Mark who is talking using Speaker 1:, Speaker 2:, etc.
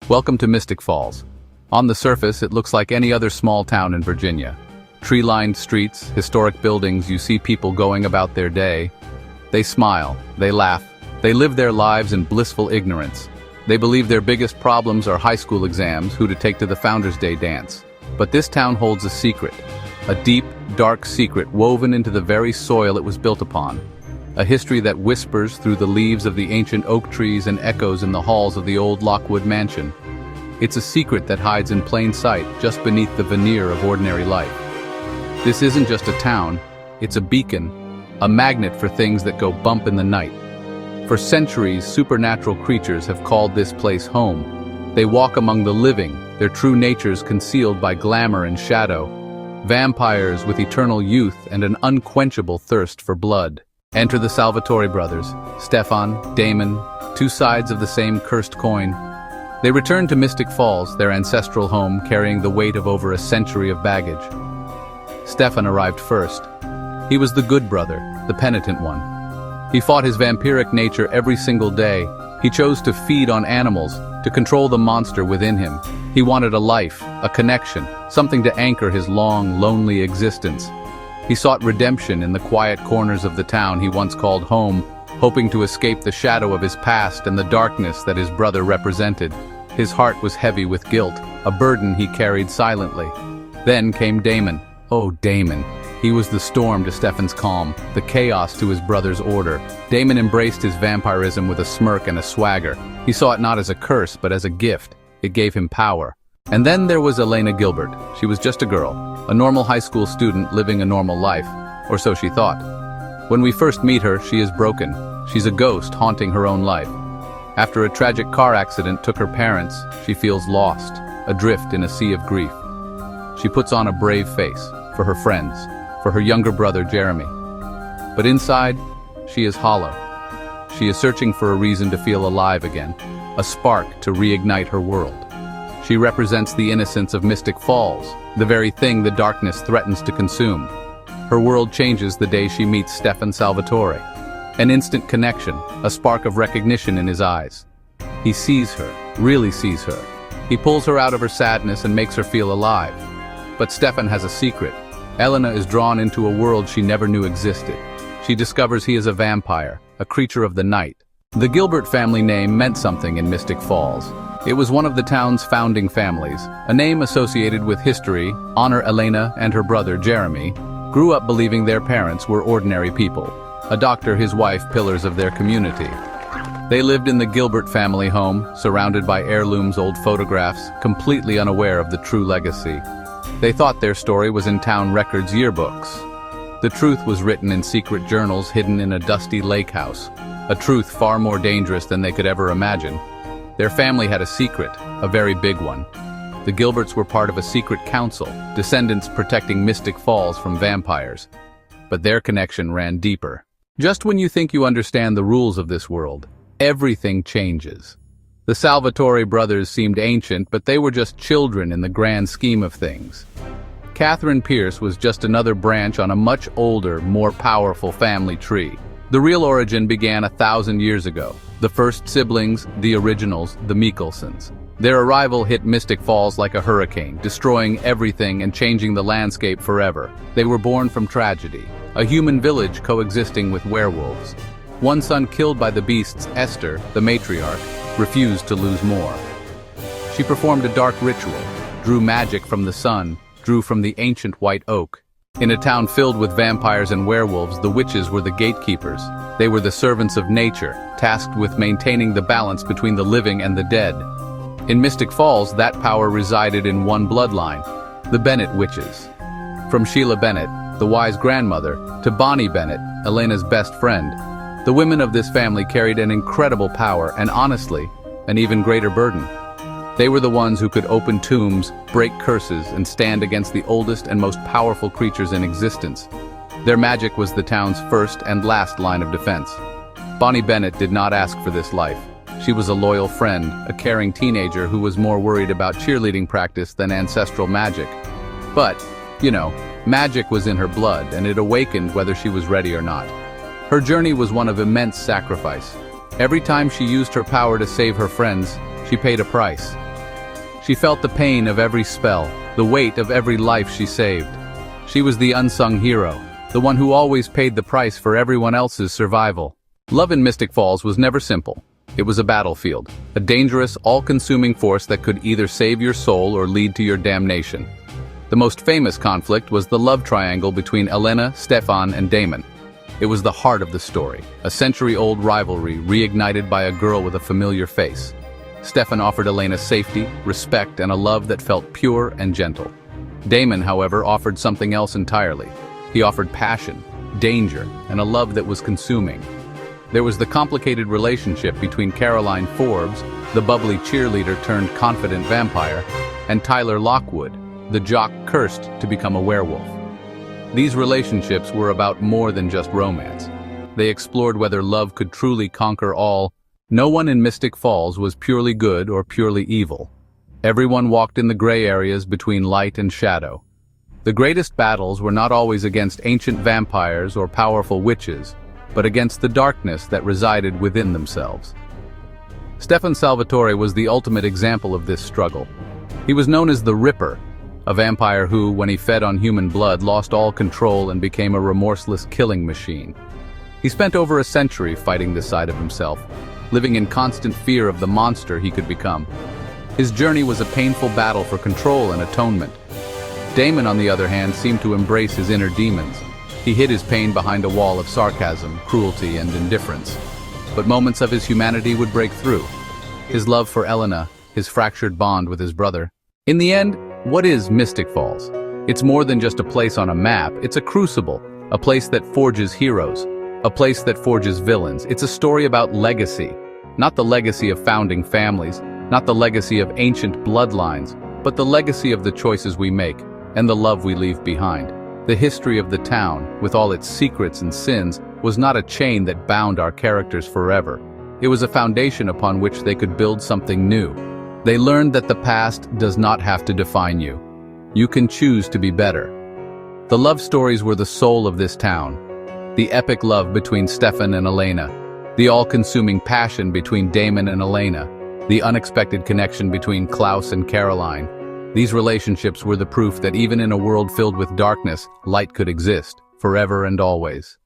Speaker 1: Welcome to Mystic Falls. On the surface, it looks like any other small town in Virginia. Tree-lined streets, historic buildings, you see people going about their day. They smile, they laugh, they live their lives in blissful ignorance. They believe their biggest problems are high school exams, who to take to the Founders Day dance. But this town holds a secret, a deep, dark secret woven into the very soil it was built upon. A history that whispers through the leaves of the ancient oak trees and echoes in the halls of the old Lockwood mansion. It's a secret that hides in plain sight just beneath the veneer of ordinary life. This isn't just a town, it's a beacon, a magnet for things that go bump in the night. For centuries, supernatural creatures have called this place home. They walk among the living, their true natures concealed by glamour and shadow. Vampires with eternal youth and an unquenchable thirst for blood. Enter the Salvatore brothers, Stefan, Damon, two sides of the same cursed coin. They returned to Mystic Falls, their ancestral home, carrying the weight of over a century of baggage. Stefan arrived first. He was the good brother, the penitent one. He fought his vampiric nature every single day. He chose to feed on animals, to control the monster within him. He wanted a life, a connection, something to anchor his long, lonely existence. He sought redemption in the quiet corners of the town he once called home, hoping to escape the shadow of his past and the darkness that his brother represented. His heart was heavy with guilt, a burden he carried silently. Then came Damon. Oh, Damon. He was the storm to Stefan's calm, the chaos to his brother's order. Damon embraced his vampirism with a smirk and a swagger. He saw it not as a curse, but as a gift. It gave him power. And then there was Elena Gilbert. She was just a girl, a normal high school student living a normal life, or so she thought. When we first meet her, she is broken. She's a ghost haunting her own life. After a tragic car accident took her parents, she feels lost, adrift in a sea of grief. She puts on a brave face, for her friends, for her younger brother Jeremy. But inside, she is hollow. She is searching for a reason to feel alive again, a spark to reignite her world. She represents the innocence of Mystic Falls, the very thing the darkness threatens to consume. Her world changes the day she meets Stefan Salvatore. An instant connection, a spark of recognition in his eyes. He sees her, really sees her. He pulls her out of her sadness and makes her feel alive. But Stefan has a secret. Elena is drawn into a world she never knew existed. She discovers he is a vampire, a creature of the night. The Gilbert family name meant something in Mystic Falls. It was one of the town's founding families, a name associated with history. Honor Elena and her brother Jeremy grew up believing their parents were ordinary people. A doctor, his wife, pillars of their community. They lived in the Gilbert family home, surrounded by heirlooms, old photographs, completely unaware of the true legacy. They thought their story was in town records yearbooks. The truth was written in secret journals hidden in a dusty lake house, a truth far more dangerous than they could ever imagine. Their family had a secret, a very big one. The Gilberts were part of a secret council, descendants protecting Mystic Falls from vampires. But their connection ran deeper. Just when you think you understand the rules of this world, everything changes. The Salvatore brothers seemed ancient, but they were just children in the grand scheme of things. Catherine Pierce was just another branch on a much older, more powerful family tree. The real origin began 1,000 years ago. The first siblings, the originals, the Mikkelsons. Their arrival hit Mystic Falls like a hurricane, destroying everything and changing the landscape forever. They were born from tragedy, a human village coexisting with werewolves. One son killed by the beasts, Esther, the matriarch, refused to lose more. She performed a dark ritual, drew magic from the sun, drew from the ancient white oak. In a town filled with vampires and werewolves, the witches were the gatekeepers. They were the servants of nature, tasked with maintaining the balance between the living and the dead. In Mystic Falls, that power resided in one bloodline, the Bennett witches. From Sheila Bennett, the wise grandmother, to Bonnie Bennett, Elena's best friend, the women of this family carried an incredible power and, honestly, an even greater burden. They were the ones who could open tombs, break curses, and stand against the oldest and most powerful creatures in existence. Their magic was the town's first and last line of defense. Bonnie Bennett did not ask for this life. She was a loyal friend, a caring teenager who was more worried about cheerleading practice than ancestral magic. But, magic was in her blood, and it awakened whether she was ready or not. Her journey was one of immense sacrifice. Every time she used her power to save her friends, she paid a price. She felt the pain of every spell, the weight of every life she saved. She was the unsung hero, the one who always paid the price for everyone else's survival. Love in Mystic Falls was never simple. It was a battlefield, a dangerous, all-consuming force that could either save your soul or lead to your damnation. The most famous conflict was the love triangle between Elena, Stefan, and Damon. It was the heart of the story, a century-old rivalry reignited by a girl with a familiar face. Stefan offered Elena safety, respect, and a love that felt pure and gentle. Damon, however, offered something else entirely. He offered passion, danger, and a love that was consuming. There was the complicated relationship between Caroline Forbes, the bubbly cheerleader turned confident vampire, and Tyler Lockwood, the jock cursed to become a werewolf. These relationships were about more than just romance. They explored whether love could truly conquer all. No one in Mystic Falls was purely good or purely evil. Everyone walked in the gray areas between light and shadow. The greatest battles were not always against ancient vampires or powerful witches, but against the darkness that resided within themselves. Stefan Salvatore was the ultimate example of this struggle. He was known as the Ripper, a vampire who, when he fed on human blood, lost all control and became a remorseless killing machine. He spent over a century fighting this side of himself, living in constant fear of the monster he could become. His journey was a painful battle for control and atonement. Damon, on the other hand, seemed to embrace his inner demons. He hid his pain behind a wall of sarcasm, cruelty, and indifference. But moments of his humanity would break through. His love for Elena, his fractured bond with his brother. In the end, what is Mystic Falls? It's more than just a place on a map. It's a crucible, a place that forges heroes, a place that forges villains. It's a story about legacy, not the legacy of founding families, not the legacy of ancient bloodlines, but the legacy of the choices we make and the love we leave behind. The history of the town, with all its secrets and sins, was not a chain that bound our characters forever. It was a foundation upon which they could build something new. They learned that the past does not have to define you. You can choose to be better. The love stories were the soul of this town. The epic love between Stefan and Elena, the all-consuming passion between Damon and Elena, the unexpected connection between Klaus and Caroline. These relationships were the proof that even in a world filled with darkness, light could exist, forever and always.